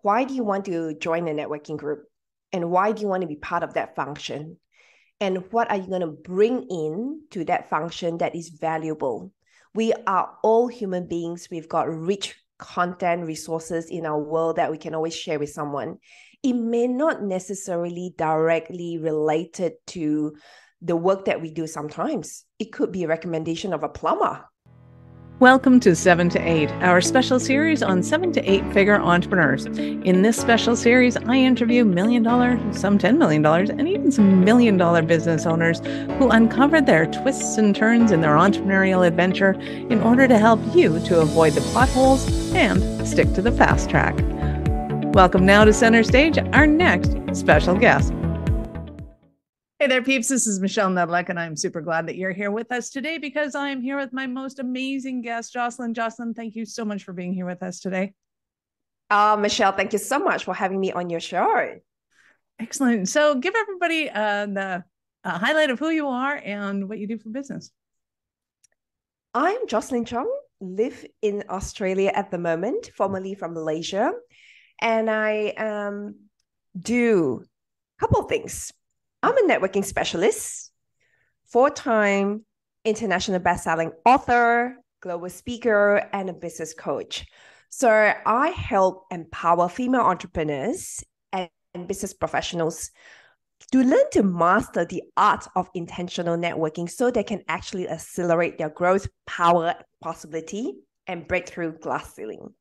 Why do you want to join a networking group? And why do you want to be part of that function? And what are you going to bring in to that function that is valuable? We are all human beings. We've got rich content resources in our world that we can always share with someone. It may not necessarily directly related to the work that we do sometimes. It could be a recommendation of a plumber. Welcome to 7 to 8, our special series on 7 to 8 figure entrepreneurs. In this special series, I interview $1 million, some $10 million, and even some $1 million business owners who uncovered their twists and turns in their entrepreneurial adventure in order to help you to avoid the potholes and stick to the fast track. Welcome now to Center Stage, our next special guest. Hey there, peeps. This is Michelle Nedlick, and I'm super glad that you're here with us today because I'm here with my most amazing guest, Jocelyn. Jocelyn, thank you so much for being here with us today. Michelle, thank you so much for having me on your show. Excellent. So give everybody the highlight of who you are and what you do for business. I'm Jocelyn Chong, live in Australia at the moment, formerly from Malaysia, and I do a couple of things. I'm a networking specialist, 4-time international best-selling author, global speaker, and a business coach. So I help empower female entrepreneurs and business professionals to learn to master the art of intentional networking so they can actually accelerate their growth, power, possibility, and break through glass ceiling.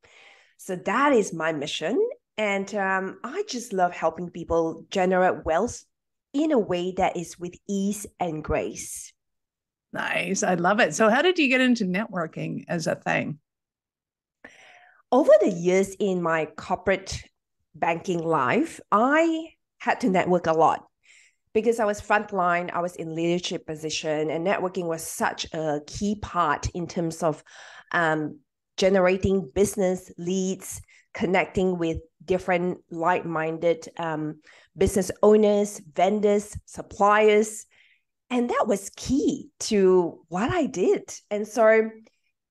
So that is my mission. And I just love helping people generate wealth in a way that is with ease and grace. Nice. I love it. So how did you get into networking as a thing? Over the years in my corporate banking life, I had to network a lot because I was frontline, I was in leadership position, and networking was such a key part in terms of generating business leads, connecting with different like-minded business owners, vendors, suppliers. And that was key to what I did. And so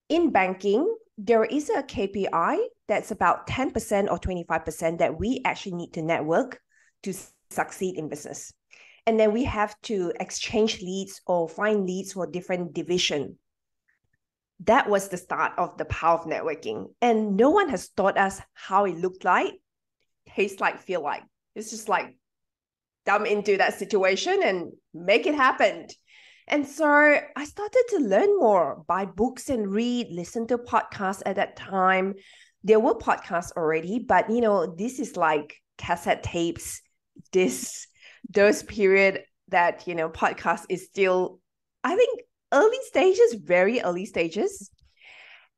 in banking, there is a KPI that's about 10% or 25% that we actually need to network to succeed in business. And then we have to exchange leads or find leads for different divisions. That was the start of the power of networking. And no one has taught us how it looked like, taste like, feel like. It's just like dumb into that situation and make it happen. And so I started to learn more, buy books and read, listen to podcasts at that time. There were podcasts already, but this is like cassette tapes, those period that, podcast is still, I think, early stages, very early stages.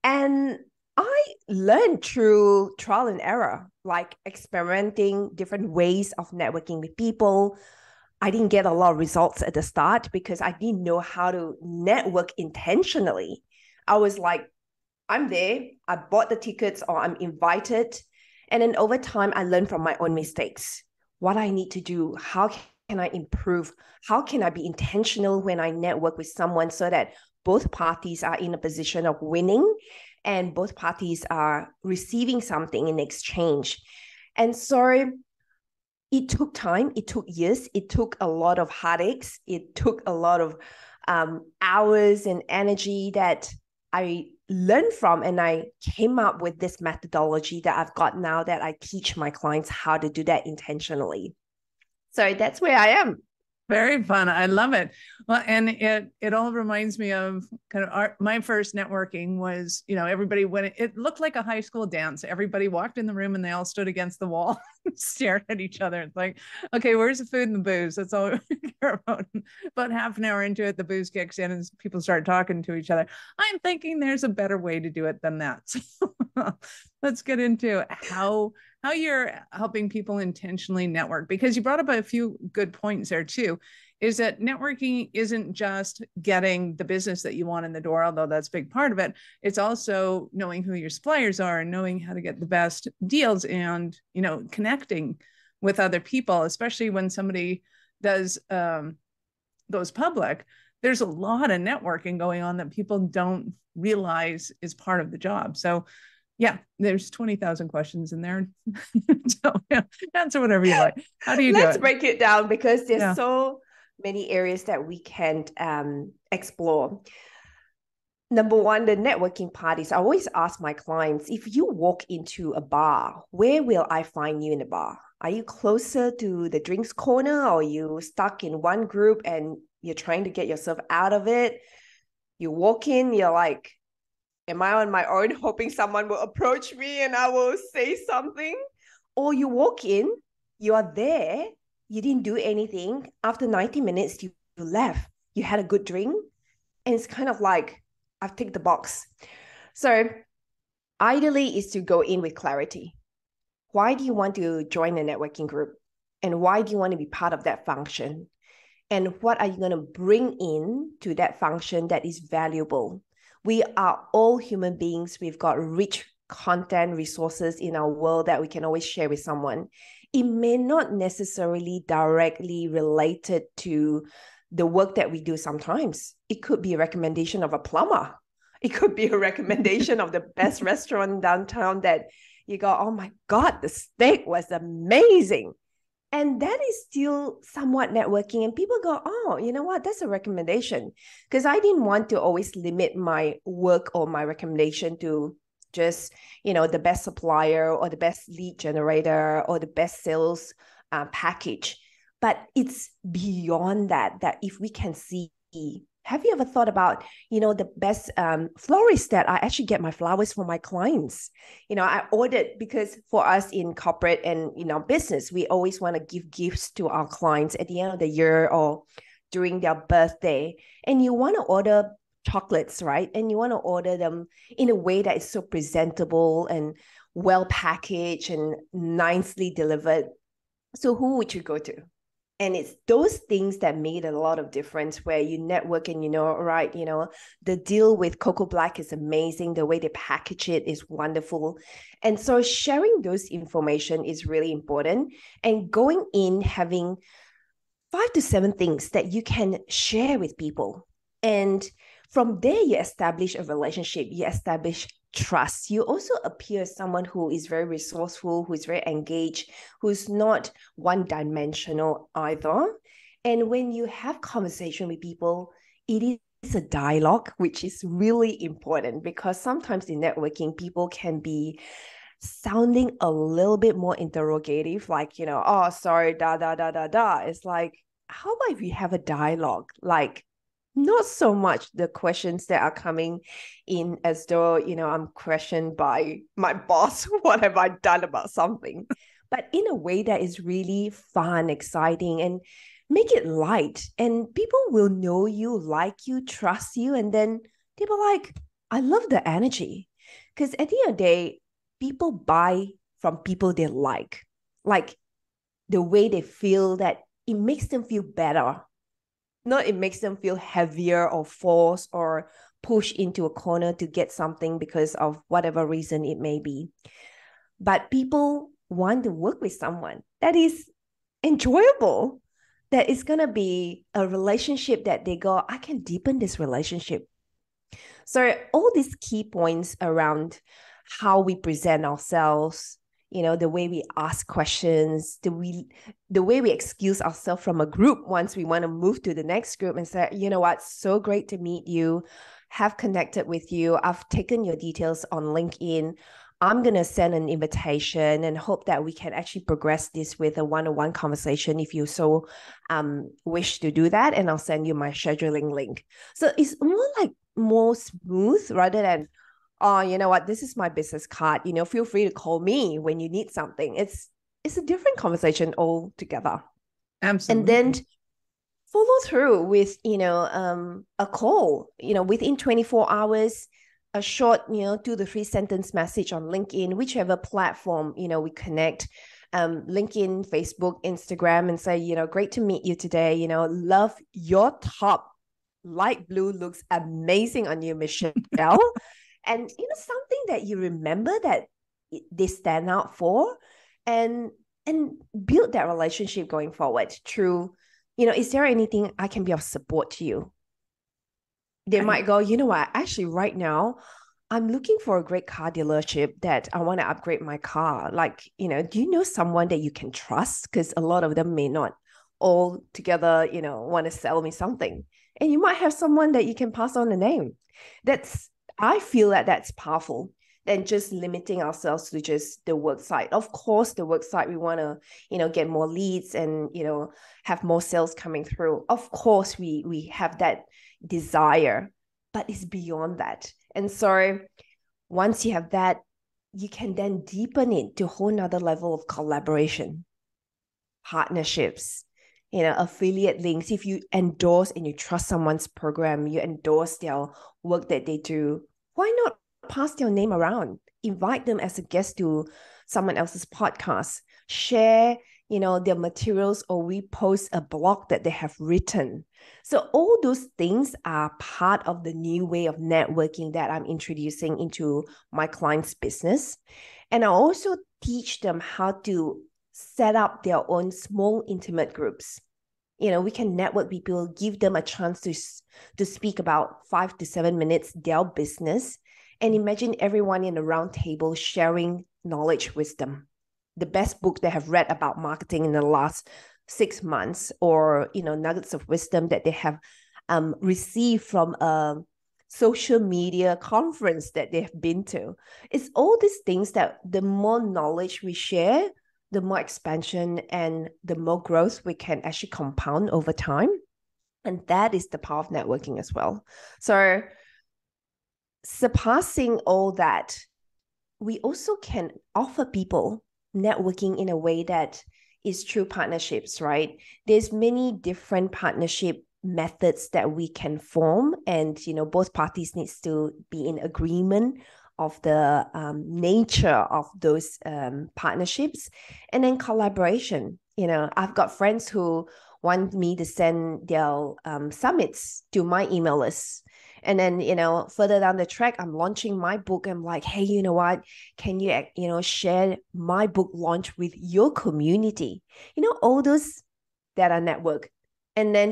And I learned through trial and error, like experimenting different ways of networking with people. I didn't get a lot of results at the start because I didn't know how to network intentionally. I was like, I'm there, I bought the tickets or I'm invited. And then over time, I learned from my own mistakes, what I need to do, how can I improve? How can I be intentional when I network with someone so that both parties are in a position of winning and both parties are receiving something in exchange? And so it took time, it took years, it took a lot of heartaches, it took a lot of hours and energy that I learned from, and I came up with this methodology that I've got now that I teach my clients how to do that intentionally. So that's where I am. Very fun. I love it. Well, and it all reminds me of kind of my first networking was, everybody, when it looked like a high school dance, everybody walked in the room and they all stood against the wall and stared at each other. It's like, okay, where's the food and the booze? That's all we care about. About half an hour into it, the booze kicks in and people start talking to each other. I'm thinking there's a better way to do it than that. So let's get into how you're helping people intentionally network, because you brought up a few good points there too, is that networking isn't just getting the business that you want in the door, although that's a big part of it. It's also knowing who your suppliers are and knowing how to get the best deals and, connecting with other people, especially when somebody goes public. There's a lot of networking going on that people don't realize is part of the job. So Yeah, there's 20,000 questions in there. So yeah, answer whatever you like. How do you do Let's it? break it down because there's Yeah. so many areas that we can explore. Number one, the networking parties. I always ask my clients, if you walk into a bar, where will I find you in the bar? Are you closer to the drinks corner, or are you stuck in one group and you're trying to get yourself out of it? You walk in, you're like, am I on my own hoping someone will approach me and I will say something? Or you walk in, you are there, you didn't do anything. After 90 minutes, you left. You had a good drink. And it's kind of like, I've ticked the box. So ideally is to go in with clarity. Why do you want to join a networking group? And why do you want to be part of that function? And what are you going to bring in to that function that is valuable? We are all human beings. We've got rich content resources in our world that we can always share with someone. It may not necessarily directly related to the work that we do sometimes. It could be a recommendation of a plumber. It could be a recommendation of the best restaurant downtown that you go, oh my God, the steak was amazing. And that is still somewhat networking. And people go, oh, you know what? That's a recommendation. Because I didn't want to always limit my work or my recommendation to just, the best supplier or the best lead generator or the best sales package. But it's beyond that, that if we can see, have you ever thought about, the best florist that I actually get my flowers for my clients? I ordered, because for us in corporate and business, we always want to give gifts to our clients at the end of the year or during their birthday. And you want to order chocolates, right? And you want to order them in a way that is so presentable and well packaged and nicely delivered. So who would you go to? And it's those things that made a lot of difference, where you network and right, the deal with Cocoa Black is amazing. The way they package it is wonderful. And so sharing those information is really important. And going in having 5 to 7 things that you can share with people. And from there, you establish a relationship, you establish trust. You also appear as someone who is very resourceful, who is very engaged, who's not one-dimensional either. And when you have conversation with people, it is a dialogue, which is really important, because sometimes in networking, people can be sounding a little bit more interrogative, like, oh, sorry, da, da, da, da, da. It's like, how about if we have a dialogue? Like, not so much the questions that are coming in as though, I'm questioned by my boss, what have I done about something? But in a way that is really fun, exciting, and make it light. And people will know you, like you, trust you. And then they'll be like, I love the energy. Because at the end of the day, people buy from people they like the way they feel, that it makes them feel better. Not it makes them feel heavier or forced or pushed into a corner to get something because of whatever reason it may be. But people want to work with someone that is enjoyable, that is going to be a relationship that they go, I can deepen this relationship. So all these key points around how we present ourselves, the way we ask questions, the way we excuse ourselves from a group once we want to move to the next group and say, you know what, so great to meet you, have connected with you. I've taken your details on LinkedIn. I'm going to send an invitation and hope that we can actually progress this with a one-on-one conversation if you so wish to do that. And I'll send you my scheduling link. So it's more smooth rather than, oh, you know what, this is my business card. Feel free to call me when you need something. It's a different conversation altogether. Absolutely. And then follow through with, a call, within 24 hours, a short, 2 to 3 sentence message on LinkedIn, whichever platform, we connect, LinkedIn, Facebook, Instagram, and say, great to meet you today. Love your top light blue, looks amazing on you, Michelle. And, something that you remember that they stand out for, and build that relationship going forward through, is there anything I can be of support to you? They might go, you know what, actually right now, I'm looking for a great car dealership that I want to upgrade my car. Like, do you know someone that you can trust? Because a lot of them may not all together, want to sell me something. And you might have someone that you can pass on the name. I feel that that's powerful than just limiting ourselves to just the work side. Of course, the work side, we want to, get more leads and, have more sales coming through. Of course, we have that desire, but it's beyond that. And so once you have that, you can then deepen it to a whole nother level of collaboration, partnerships, affiliate links. If you endorse and you trust someone's program, you endorse their work that they do, why not pass their name around? Invite them as a guest to someone else's podcast, share, their materials, or repost a blog that they have written. So all those things are part of the new way of networking that I'm introducing into my clients' business. And I also teach them how to set up their own small, intimate groups. We can network people, give them a chance to speak about 5 to 7 minutes, their business. And imagine everyone in a round table sharing knowledge, wisdom. The best book they have read about marketing in the last 6 months, or, nuggets of wisdom that they have received from a social media conference that they have been to. It's all these things that the more knowledge we share, the more expansion and the more growth we can actually compound over time. And that is the power of networking as well. So surpassing all that, we also can offer people networking in a way that is true partnerships, right? There's many different partnership methods that we can form, and both parties needs to be in agreement of the nature of those partnerships. And then collaboration. I've got friends who want me to send their summits to my email list. And then, further down the track, I'm launching my book. I'm like, hey, you know what? Can you, share my book launch with your community? All those that are network. And then,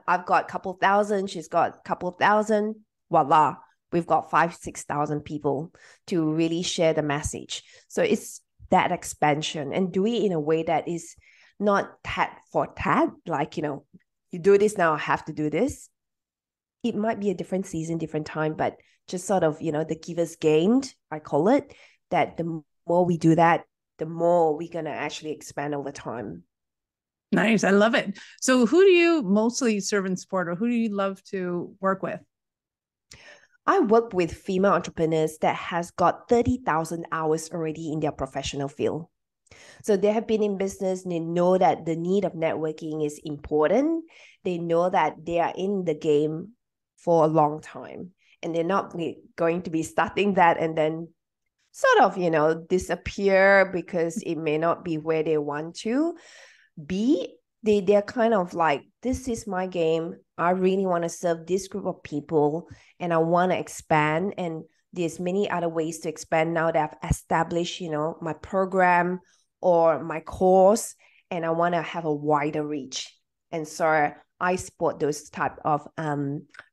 I've got a couple thousand, she's got a couple thousand, voila, we've got 5,000-6,000 people to really share the message. So it's that expansion, and do it in a way that is not tat for tat, like, you do this now, I have to do this. It might be a different season, different time, but just sort of, the giver's gained, I call it, that the more we do that, the more we're going to actually expand over time. Nice. I love it. So who do you mostly serve and support, or who do you love to work with? I work with female entrepreneurs that has got 30,000 hours already in their professional field. So they have been in business, and they know that the need of networking is important. They know that they are in the game for a long time, and they're not going to be starting that and then sort of, disappear because it may not be where they want to be. They're kind of like, this is my game. I really want to serve this group of people, and I want to expand. And there's many other ways to expand now that I've established, my program or my course, and I want to have a wider reach. And so I support those type of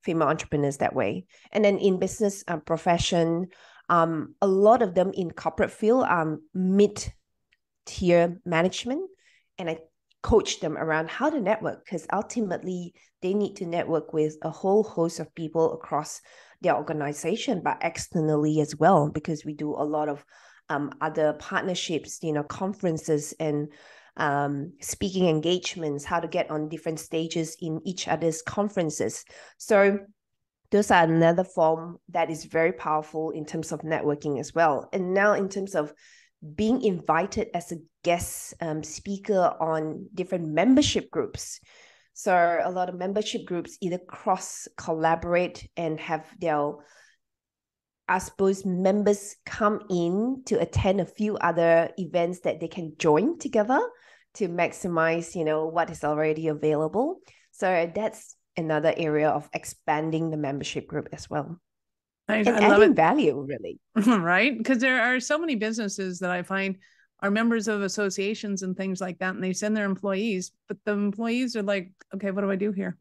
female entrepreneurs that way. And then in business profession, a lot of them in corporate field, mid-tier management, and I coach them around how to network, because ultimately they need to network with a whole host of people across their organization, but externally as well, because we do a lot of other partnerships, conferences and speaking engagements, how to get on different stages in each other's conferences. So those are another form that is very powerful in terms of networking as well. And now in terms of being invited as a guest speaker on different membership groups. So a lot of membership groups either cross collaborate and have their, I suppose, members come in to attend a few other events that they can join together to maximize, what is already available. So that's another area of expanding the membership group as well. And I love adding it. value, really. Right? Because there are so many businesses that I find are members of associations and things like that, and they send their employees, but the employees are like, okay, what do I do here?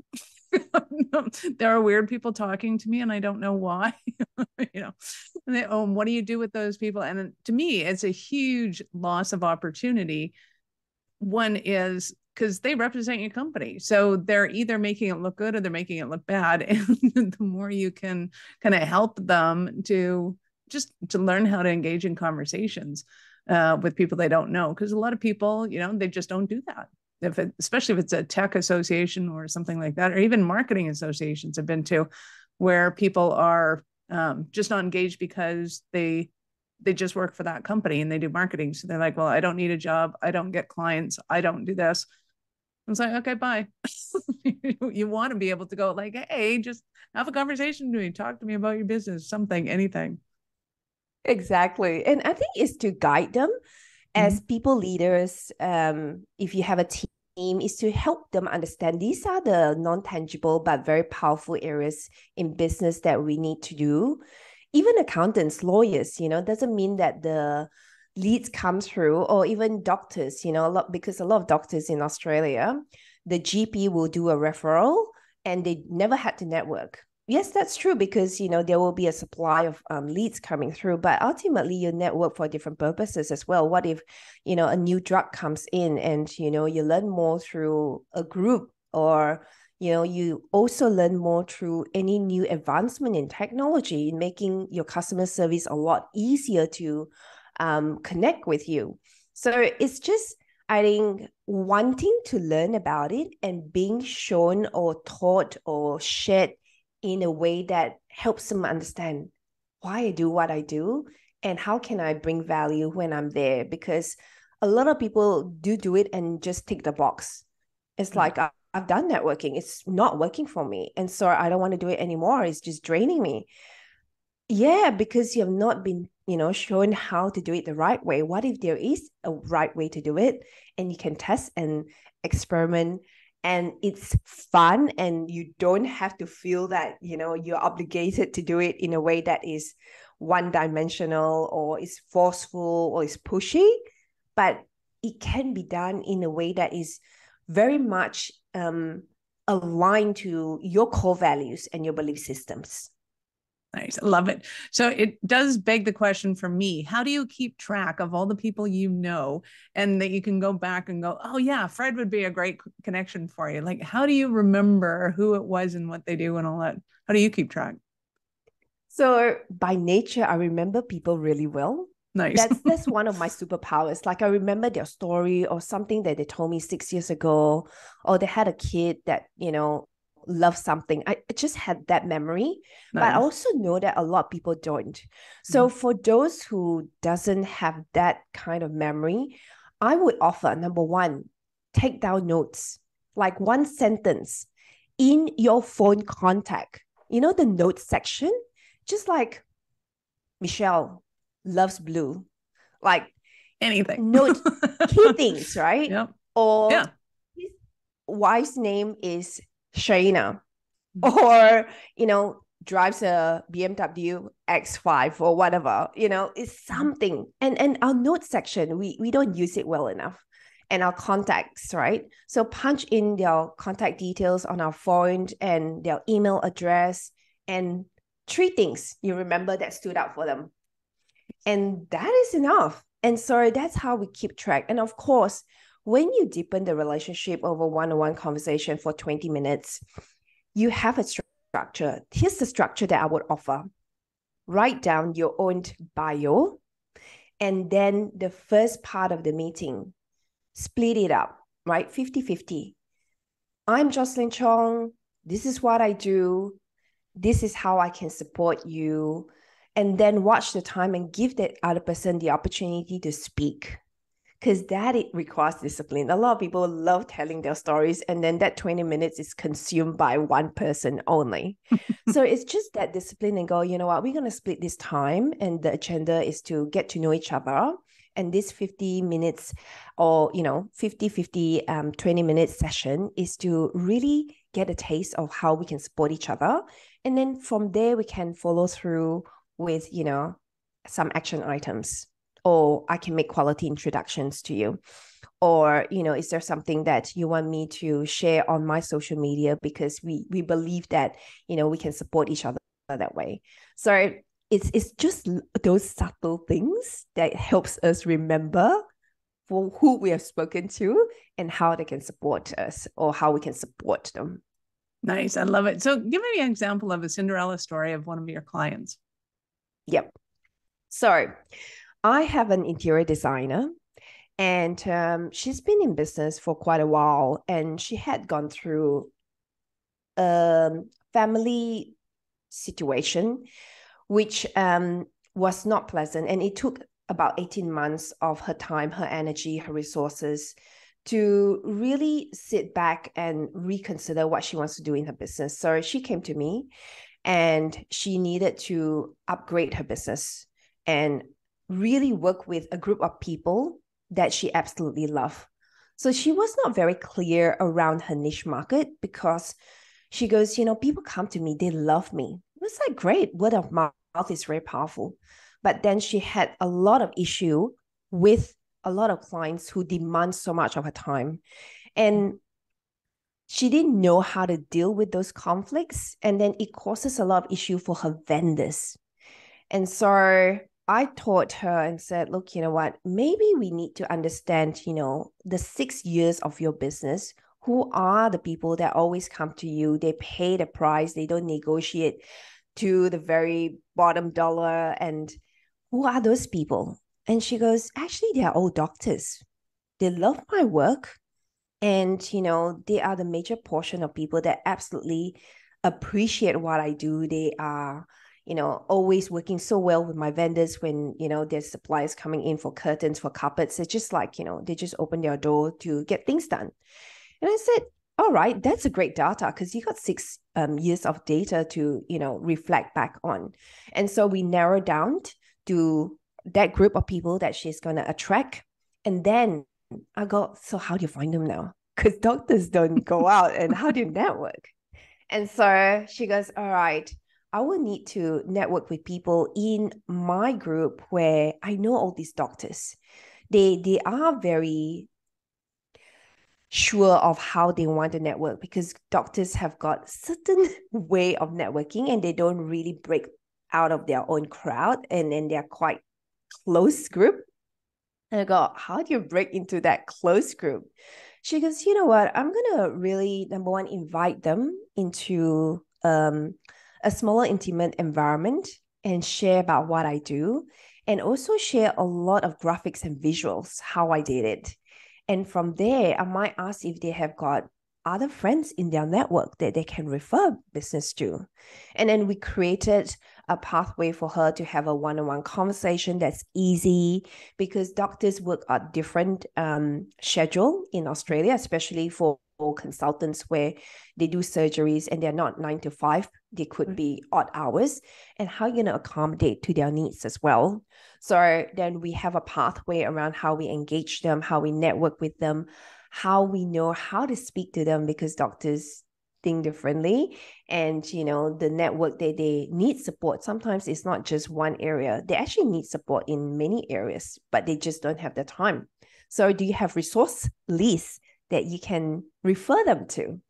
There are weird people talking to me and I don't know why. And they, oh, what do you do with those people? And to me, it's a huge loss of opportunity. One is because they represent your company. So they're either making it look good or they're making it look bad. And the more you can kind of help them to just to learn how to engage in conversations with people they don't know. Because a lot of people, they just don't do that. Especially if it's a tech association or something like that, or even marketing associations I've been to, where people are just not engaged because they just work for that company and they do marketing. So they're like, well, I don't need a job. I don't get clients. I don't do this. I was like, okay, bye. You want to be able to go like, hey, just have a conversation with me. Talk to me about your business, something, anything. Exactly. And I think it's to guide them as people leaders. If you have a team, is to help them understand these are the non-tangible but very powerful areas in business that we need to do. Even accountants, lawyers, doesn't mean that the leads come through, or even doctors, because a lot of doctors in Australia, the GP will do a referral and they never had to network. Yes, that's true, because there will be a supply of leads coming through, but ultimately you network for different purposes as well. What if a new drug comes in and you learn more through a group, or you also learn more through any new advancement in technology, in making your customer service a lot easier to connect with you. So it's just, I think, wanting to learn about it and being shown or taught or shared in a way that helps them understand why I do what I do and how can I bring value when I'm there. Because a lot of people do it and just tick the box. It's like, I've done networking. It's not working for me. And so I don't want to do it anymore. It's just draining me. Yeah, because you have not been, shown how to do it the right way. What if there is a right way to do it and you can test and experiment and it's fun and you don't have to feel that, you're obligated to do it in a way that is one-dimensional or is forceful or is pushy, but it can be done in a way that is very much aligned to your core values and your belief systems. Nice. I love it. So it does beg the question for me, how do you keep track of all the people and that you can go back and go, oh yeah, Fred would be a great connection for you. Like, how do you remember who it was and what they do and all that? How do you keep track? So by nature, I remember people really well. Nice. That's one of my superpowers. Like, I remember their story or something that they told me 6 years ago, or they had a kid that, love something. I just had that memory. Nice. But I also know that a lot of people don't. So for those who doesn't have that kind of memory, I would offer, number one, take down notes, like one sentence in your phone contact, the notes section, just like Michelle loves blue, like anything. Note key things, right? Yep. Or his wife's name is Shaina, or drives a BMW X5 or whatever, it's something. And our note section, we don't use it well enough. And our contacts, right? So punch in their contact details on our phone and their email address and 3 things you remember that stood out for them. And that is enough. And so that's how we keep track. And of course, when you deepen the relationship over one-on-one conversation for 20 minutes, you have a structure. Here's the structure that I would offer. Write down your own bio, and then the first part of the meeting, split it up, right? 50-50. I'm Jocelyn Chong. This is what I do. This is how I can support you. And then watch the time and give that other person the opportunity to speak, because it requires discipline. A lot of people love telling their stories, and then that 20 minutes is consumed by one person only. So it's just that discipline and go, you know what, we're going to split this time, and the agenda is to get to know each other. And this 50 minutes or, 50-50, 20-minute session is to really get a taste of how we can support each other. And then from there, we can follow through with, some action items, or I can make quality introductions to you. Or, is there something that you want me to share on my social media, because we believe that, we can support each other that way. So it's just those subtle things that helps us remember for who we have spoken to and how they can support us or how we can support them. Nice. I love it. So give me an example of a Cinderella story of one of your clients. Yep. So I have an interior designer, and she's been in business for quite a while, and she had gone through a family situation which was not pleasant, and it took about 18 months of her time, her energy, her resources to really sit back and reconsider what she wants to do in her business. So she came to me and she needed to upgrade her business and really work with a group of people that she absolutely loved. So she was not very clear around her niche market because she goes, people come to me, they love me. It was like, great, word of mouth is very powerful. But then she had a lot of issue with a lot of clients who demand so much of her time. And she didn't know how to deal with those conflicts. And then it causes a lot of issue for her vendors. And so I taught her and said, look, you know what, maybe we need to understand, the 6 years of your business, who are the people that always come to you, they pay the price, they don't negotiate to the very bottom dollar. And who are those people? And she goes, actually, they are all doctors. They love my work. And, they are the major portion of people that absolutely appreciate what I do. They are, always working so well with my vendors when, there's suppliers coming in for curtains, for carpets. It's just like, they just open their door to get things done. And I said, all right, that's a great data because you got 6 years of data to, reflect back on. And so we narrowed down to that group of people that she's going to attract. And then I go, so how do you find them now? Because doctors don't go out, and how do you network? And so she goes, all right, I will need to network with people in my group where I know all these doctors. They are very sure of how they want to network because doctors have got certain way of networking and they don't really break out of their own crowd, and then they're quite close group. And I go, how do you break into that close group? She goes, you know what? I'm going to really, number one, invite them into a smaller, intimate environment and share about what I do. And also share a lot of graphics and visuals, how I did it. And from there, I might ask if they have got other friends in their network that they can refer business to. And then we created a pathway for her to have a one-on-one conversation that's easy because doctors work at different schedule in Australia, especially for consultants where they do surgeries and they're not 9 to 5. They could be odd hours. And how you're going to accommodate to their needs as well. So then we have a pathway around how we engage them, how we network with them, how we know how to speak to them because doctors think differently. And, the network that they need support. Sometimes it's not just one area. They actually need support in many areas, but they just don't have the time. So do you have resource lists that you can refer them to?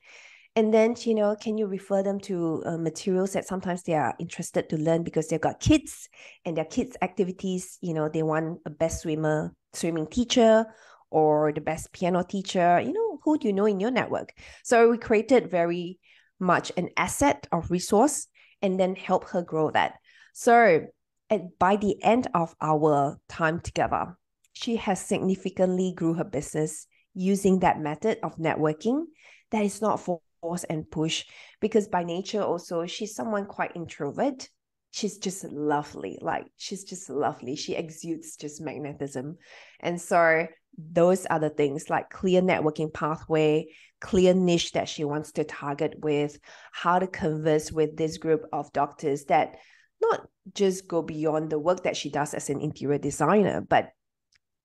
And then, can you refer them to materials that sometimes they are interested to learn because they've got kids and their kids' activities, they want a best swimming teacher or the best piano teacher, who do you know in your network? So we created very much an asset of resource and then help her grow that. So by the end of our time together, she has significantly grew her business using that method of networking that is not force and push, because by nature also she's someone quite introvert. She's just lovely. She's just lovely. She exudes just magnetism. And so those are the things like clear networking pathway, clear niche that she wants to target with, how to converse with this group of doctors that not just go beyond the work that she does as an interior designer, but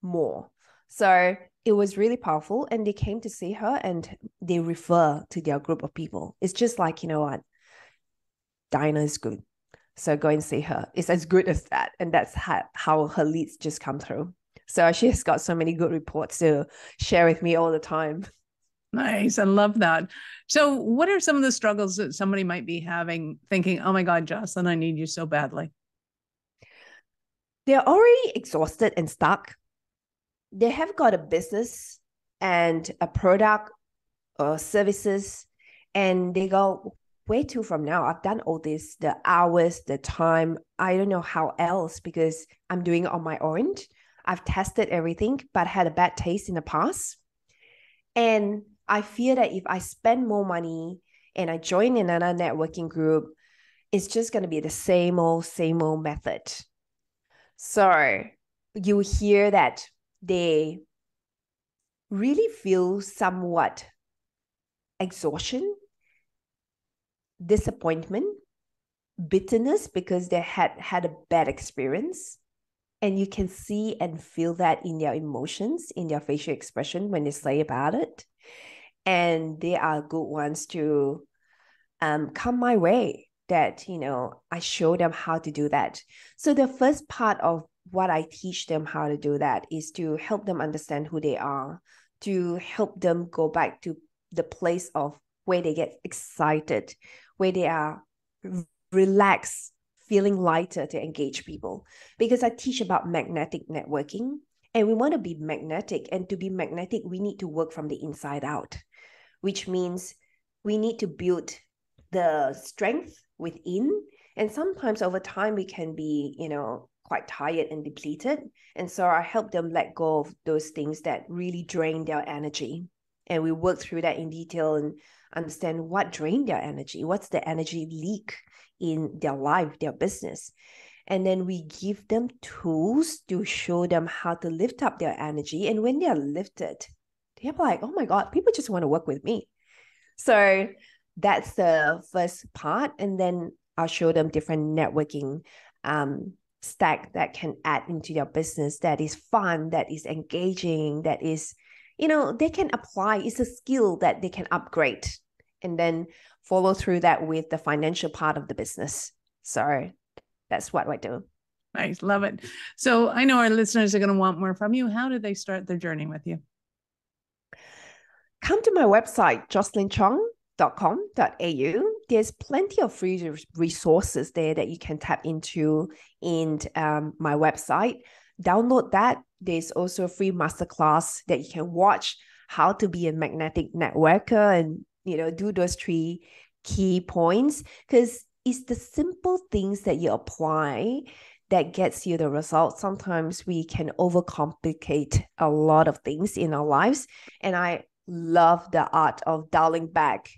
more. So it was really powerful, and they came to see her and they refer to their group of people. It's just like, you know what, Diana is good, so go and see her. It's as good as that. And that's how her leads just come through. So she has got so many good reports to share with me all the time. Nice. I love that. So what are some of the struggles that somebody might be having thinking, oh my God, Jocelyn, I need you so badly? they're already exhausted and stuck. They have got a business and a product or services, and they go, where to from now? I've done all this, the hours, the time. I don't know how else because I'm doing it on my own. I've tested everything, but had a bad taste in the past. And I fear that if I spend more money and I join another networking group, it's just going to be the same old method. So you hear that they really feel somewhat exhaustion, disappointment, bitterness because they had a bad experience. And you can see and feel that in their emotions, in their facial expression when they say about it. And they are good ones to come my way that, I show them how to do that. So the first part of what I teach them how to do that is to help them understand who they are, to help them go back to the place of where they get excited, where they are relaxed, feeling lighter to engage people. Because I teach about magnetic networking, and we want to be magnetic. And to be magnetic, we need to work from the inside out, which means we need to build the strength within. And sometimes over time, we can be, quite tired and depleted. And so I help them let go of those things that really drain their energy. And we work through that in detail and understand what drained their energy, what's the energy leak in their life, their business. And then we give them tools to show them how to lift up their energy. And when they are lifted, they're like, oh my God, people just want to work with me. So that's the first part. And then I'll show them different networking stack that can add into their business that is fun, that is engaging, that is, they can apply. It's a skill that they can upgrade and then follow through that with the financial part of the business. So that's what I do. Nice. Love it. So I know our listeners are going to want more from you. How did they start their journey with you? Come to my website, jocelynchong.com.au. There's plenty of free resources there that you can tap into in my website. Download that. There's also a free masterclass that you can watch how to be a magnetic networker and, do those 3 key points, because it's the simple things that you apply that gets you the results. Sometimes we can overcomplicate a lot of things in our lives. And I love the art of dialing back,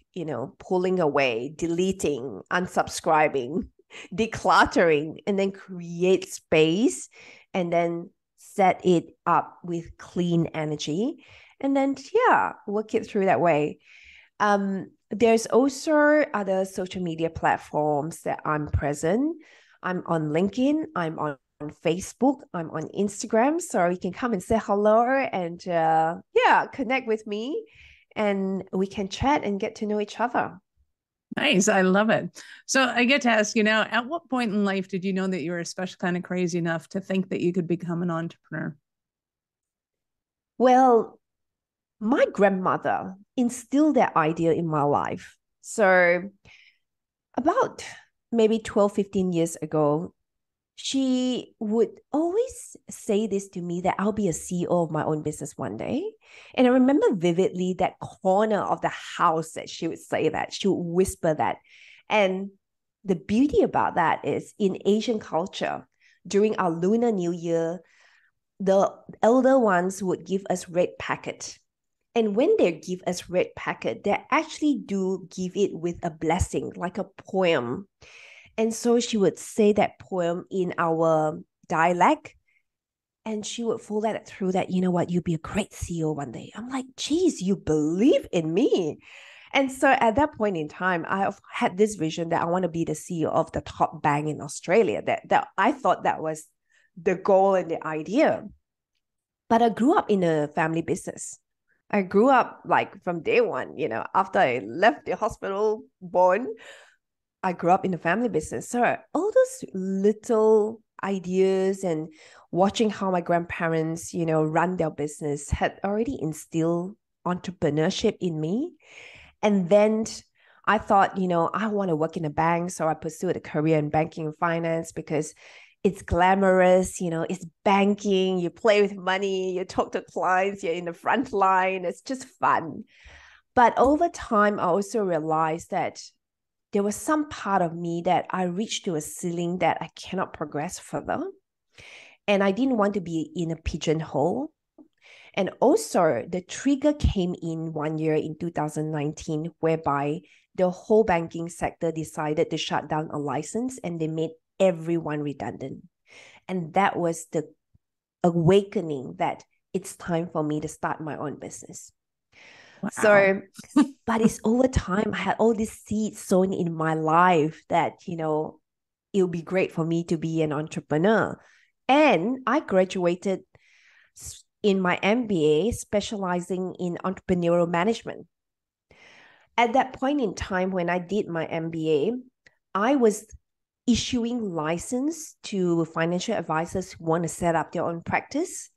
pulling away, deleting, unsubscribing, decluttering, and then create space and then set it up with clean energy. And then, work it through that way. There's also other social media platforms that I'm present. I'm on LinkedIn, I'm on Facebook, I'm on Instagram, so you can come and say hello and connect with me and we can chat and get to know each other. Nice. I love it. So I get to ask you now, at what point in life did you know that you were especially kind of crazy enough to think that you could become an entrepreneur? Well, my grandmother instilled that idea in my life. So about maybe 12, 15 years ago, she would always say this to me that I'll be a CEO of my own business one day. And I remember vividly that corner of the house that she would say that. She would whisper that. And the beauty about that is in Asian culture, during our Lunar New Year, the elder ones would give us red packet. And when they give us red packet, they actually do give it with a blessing, like a poem. And so she would say that poem in our dialect, and she would fold that through that, you know what, you'll be a great CEO one day. I'm like, geez, you believe in me. And so at that point in time, I had this vision that I want to be the CEO of the top bank in Australia. That I thought that was the goal and the idea. But I grew up in a family business. I grew up like from day one, after I left the hospital, born, I grew up in the family business. So all those little ideas and watching how my grandparents, run their business had already instilled entrepreneurship in me. And then I thought, I want to work in a bank. So I pursued a career in banking and finance because it's glamorous, it's banking, you play with money, you talk to clients, you're in the front line, it's just fun. But over time, I also realized that there was some part of me that I reached to a ceiling that I cannot progress further. And I didn't want to be in a pigeonhole. And also, the trigger came in one year in 2019, whereby the whole banking sector decided to shut down a license and they made everyone redundant. And that was the awakening that it's time for me to start my own business. Wow. So, but it's over time, I had all these seeds sown in my life that, it would be great for me to be an entrepreneur. And I graduated in my MBA specializing in entrepreneurial management. At that point in time, when I did my MBA, I was issuing license to financial advisors who want to set up their own practice.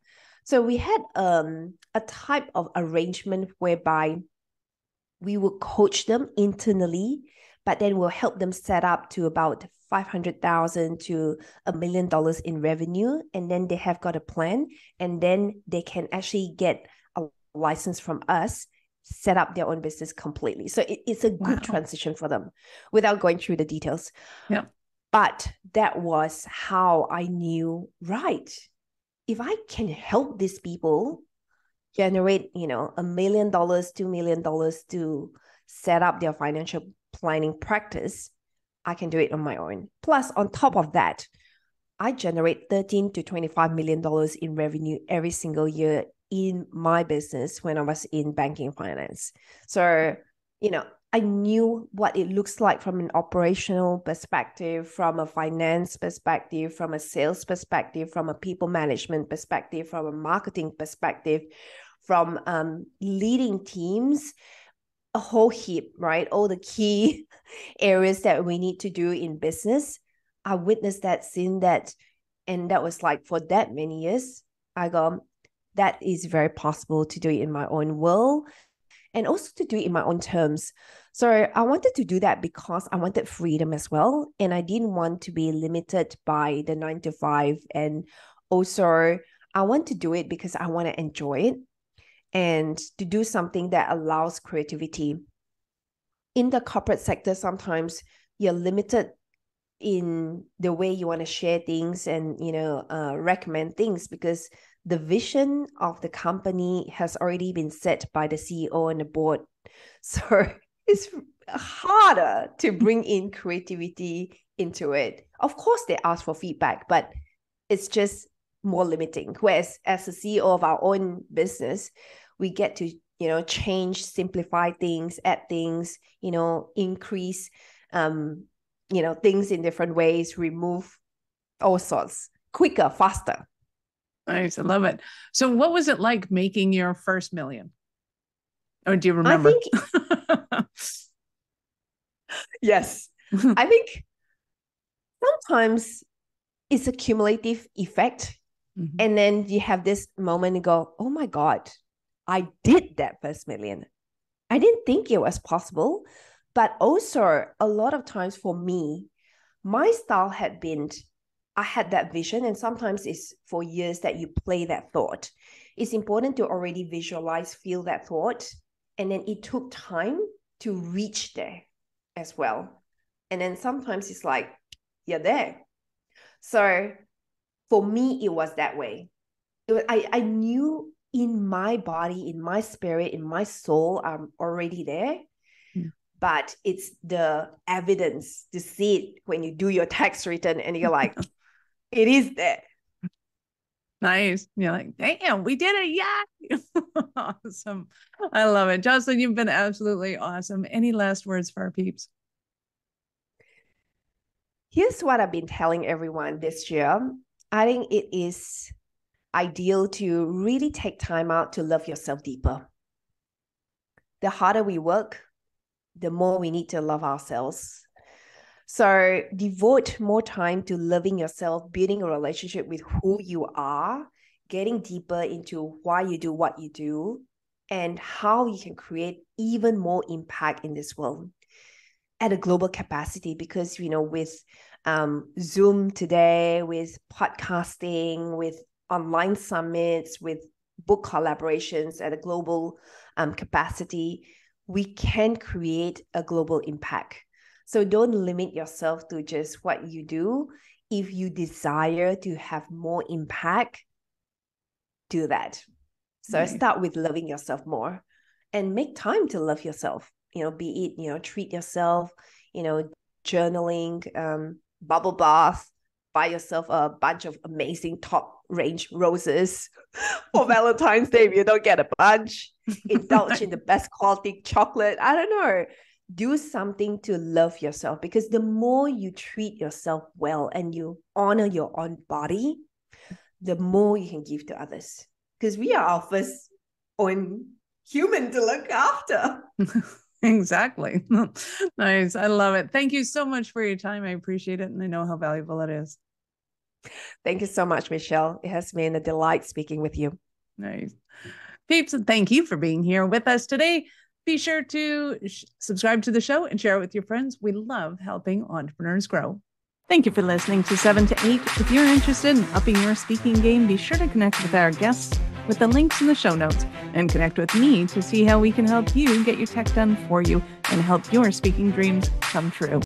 So we had a type of arrangement whereby we will coach them internally, but then we'll help them set up to about 500,000 to $1 million in revenue. And then they have got a plan, and then they can actually get a license from us, set up their own business completely. So it's a good transition for them without going through the details. Yeah. But that was how I knew, right, if I can help these people generate, $1 million, $2 million to set up their financial planning practice, I can do it on my own. Plus, on top of that, I generate $13 to $25 million in revenue every single year in my business when I was in banking finance. So, I knew what it looks like from an operational perspective, from a finance perspective, from a sales perspective, from a people management perspective, from a marketing perspective, from leading teams, a whole heap, right? All the key areas that we need to do in business. I witnessed that, seen that, and that was like for that many years, I go, that is very possible to do it in my own world and also to do it in my own terms. So I wanted to do that because I wanted freedom as well. And I didn't want to be limited by the 9 to 5. And also I want to do it because I want to enjoy it and to do something that allows creativity. In the corporate sector, sometimes you're limited in the way you want to share things and, recommend things because the vision of the company has already been set by the CEO and the board. So it's harder to bring in creativity into it. Of course, they ask for feedback, but it's just more limiting. Whereas as a CEO of our own business, we get to, change, simplify things, add things, increase, things in different ways, remove all sorts, quicker, faster. Nice. I love it. So what was it like making your first million? Or do you remember? I think, yes. I think sometimes it's a cumulative effect. Mm-hmm. And then you have this moment and go, oh my God, I did that first million. I didn't think it was possible. But also a lot of times for me, my style had been, I had that vision, and sometimes it's for years that you play that thought. It's important to already visualize, feel that thought. And then it took time to reach there as well. And then sometimes it's like, you're there. So for me, it was that way. I knew in my body, in my spirit, in my soul, I'm already there. Yeah. But it's the evidence to see it when you do your tax return and you're like, it is there. Nice. You're like, damn, we did it. Yeah. Awesome. I love it. Jocelyn, you've been absolutely awesome. Any last words for our peeps? Here's what I've been telling everyone this year. I think it is ideal to really take time out to love yourself deeper. The harder we work, the more we need to love ourselves. So devote more time to loving yourself, building a relationship with who you are, getting deeper into why you do what you do, and how you can create even more impact in this world at a global capacity. Because, with Zoom today, with podcasting, with online summits, with book collaborations at a global capacity, we can create a global impact. So don't limit yourself to just what you do. If you desire to have more impact, do that. So Right. start with loving yourself more and make time to love yourself. Be it, treat yourself, journaling, bubble bath, buy yourself a bunch of amazing top range roses for Valentine's Day if you don't get a bunch. Indulge in the best quality chocolate. I don't know. Do something to love yourself, because the more you treat yourself well and you honor your own body, the more you can give to others. Because we are our first own human to look after. Exactly. Nice. I love it. Thank you so much for your time. I appreciate it. And I know how valuable it is. Thank you so much, Michelle. It has been a delight speaking with you. Nice. Peeps, thank you for being here with us today. Be sure to subscribe to the show and share it with your friends. We love helping entrepreneurs grow. Thank you for listening to 7 to 8. If you're interested in upping your speaking game, be sure to connect with our guests with the links in the show notes, and connect with me to see how we can help you get your tech done for you and help your speaking dreams come true.